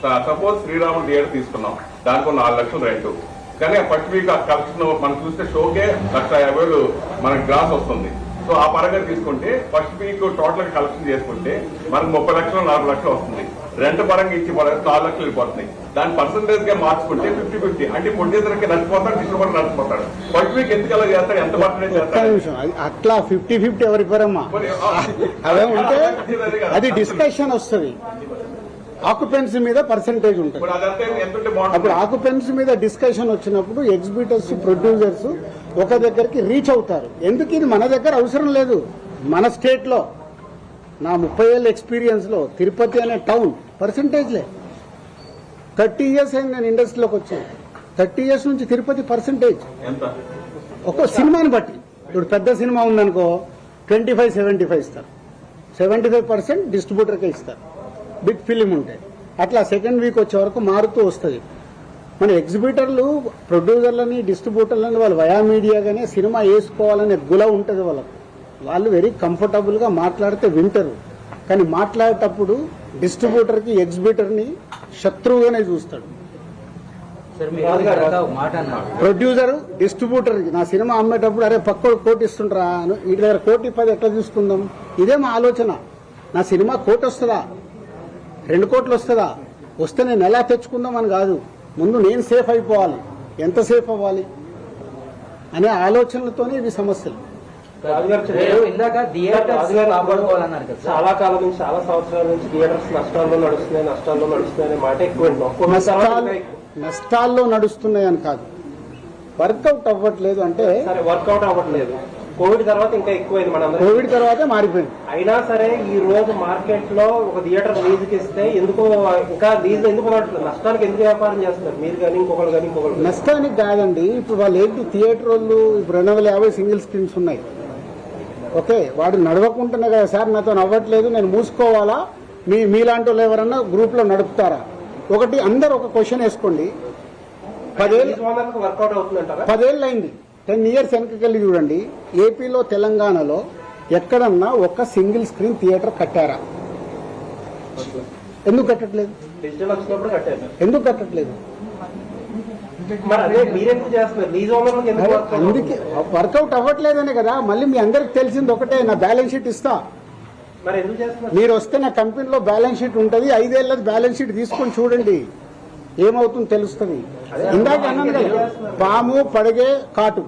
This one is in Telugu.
సపోజ్ శ్రీరాముడు థియేటర్ తీసుకున్నాం, దానికి 4 లక్షలు రెంట్. కానీ ఆ ఫస్ట్ వీక్ కలెక్షన్ మనం చూస్తే షోకే 1,50,000 మనకి గ్రాస్ వస్తుంది. సో ఆ పరంగా తీసుకుంటే ఫస్ట్ వీక్ టోటల్ కలెక్షన్ చేసుకుంటే మనకు 30 లక్షలు 40 లక్షలు వస్తుంది. రెంట్ పరంగా ఇచ్చి 4 లక్షలు వెళ్ళిపోతున్నాయి. దాని పర్సంటేజ్ గా మార్చుకుంటే 50-50. అంటే ప్రొడ్యూసర్కి నచ్చిపోతాడు, డిస్ట్రిబ్యూటర్ నచ్చిపోతాడు. ఫస్ట్ వీక్ ఎందుకు అలా చేస్తాడు, ఎంత పర్సంటేజ్ చేస్తాడు? అట్లా 50-50 ఎవరి పరమ్మా అదే ఉంటే అది డిస్కషన్ వస్తుంది. ఆక్యుపెన్సీ మీద పర్సంటేజ్ ఉంటుంది. అప్పుడు ఆక్యుపెన్సీ మీద డిస్కషన్ వచ్చినప్పుడు ఎగ్జిబిటర్స్, ప్రొడ్యూసర్స్ ఒక దగ్గరికి రీచ్ అవుతారు. ఎందుకు ఇది మన దగ్గర అవసరం లేదు. మన స్టేట్ లో నా 30 ఏళ్ళ ఎక్స్పీరియన్స్ లో తిరుపతి అనే టౌన్ పర్సంటేజ్లే. 30 ఇయర్స్ అయింది నేను ఇండస్ట్రీలోకి వచ్చాను. 30 ఇయర్స్ నుంచి తిరుపతి పర్సంటేజ్ ఒక సినిమాని బట్టి. ఇప్పుడు పెద్ద సినిమా ఉందనుకో 25-75 ఇస్తారు. 75% డిస్ట్రిబ్యూటర్కే ఇస్తారు. బిగ్ ఫిలిం ఉంటాయి. అట్లా సెకండ్ వీక్ వచ్చే వరకు మారుతూ వస్తుంది. మన ఎగ్జిబిటర్లు, ప్రొడ్యూసర్లని, డిస్ట్రిబ్యూటర్లని వాళ్ళు వయా మీడియాగానే సినిమా వేసుకోవాలనే గుల ఉంటుంది వాళ్ళకు. వాళ్ళు వెరీ కంఫర్టబుల్ గా మాట్లాడితే వింటారు. కానీ మాట్లాడేటప్పుడు డిస్ట్రిబ్యూటర్కి, ఎగ్జిబిటర్ని శత్రువుగానే చూస్తాడు. ప్రొడ్యూసర్ డిస్ట్రిబ్యూటర్ నా సినిమా అమ్మేటప్పుడు అరే పక్కడు కోటి ఇస్తుండ్రా, వీటి దగ్గర 1,10,000 ఎట్లా తీసుకుందాం, ఇదే మా ఆలోచన. నా సినిమా 1 కోటి వస్తుందా, 2 కోట్లు వస్తుందా, వస్తే నేను ఎలా తెచ్చుకుందాం అని కాదు, ముందు నేను సేఫ్ అయిపోవాలి. ఎంత సేఫ్ అవ్వాలి అనే ఆలోచనలతోనే ఇవి సమస్యలు. చాలా కాలం నుంచి, చాలా సంవత్సరాల నుంచి థియేటర్స్ నష్టాల్లో నడుస్తున్నాయి మాట ఎక్కువ. నష్టాల్లో నడుస్తున్నాయని కాదు, వర్కౌట్ అవ్వట్లేదు. అంటే వర్కౌట్ అవ్వట్లేదు. కోవిడ్ తర్వాత ఇంకా ఎక్కువైంది. మనం కోవిడ్ తర్వాతే మారిపోయింది. అయినా సరే ఈ రోజు మార్కెట్ లో ఒక థియేటర్ లీజుకి ఇస్తే ఎందుకు ఇంకా లీజ్ ఎందుకు నష్టానికి ఎందుకు వ్యాపారం చేస్తున్నారు మీరు కానీ ఇంకొకరు కానీ ఇంకొకరు? నష్టానికి కాదండి. ఇప్పుడు వాళ్ళు ఏంటి, థియేటర్ వాళ్ళు ఇప్పుడు 250 సింగిల్ స్క్రీన్స్ ఉన్నాయి. ఓకే, వాడు నడవకుంటున్నా కదా సార్ నాతో అవ్వట్లేదు, నేను మూసుకోవాలా, మీలాంటి వాళ్ళు ఎవరన్నా గ్రూప్ లో నడుపుతారా? ఒకటి అందరు ఒక క్వశ్చన్ వేసుకోండి. 10 ఏళ్ళు అయింది, 10 ఇయర్స్ వెనకకెళ్ళి చూడండి. ఏపీలో, తెలంగాణలో ఎక్కడన్నా ఒక సింగిల్ స్క్రీన్ థియేటర్ కట్టారా? ఎందుకు కట్టట్లేదు? ఎందుకు కట్టట్లేదు? అందుకే వర్కౌట్ అవ్వట్లేదనే కదా. మళ్ళీ మీ అందరికి తెలిసింది ఒకటే, నా బ్యాలెన్స్ షీట్ ఇస్తా, మీరు వస్తే నా కంపెనీలో బ్యాలెన్స్ షీట్ ఉంటుంది, 5 ఏళ్ళది బ్యాలెన్స్ షీట్ తీసుకొని చూడండి, ఏమవుతుందో తెలుస్తుంది. ఇందాక అన్నాను కదా, పాము పడగే కాటు.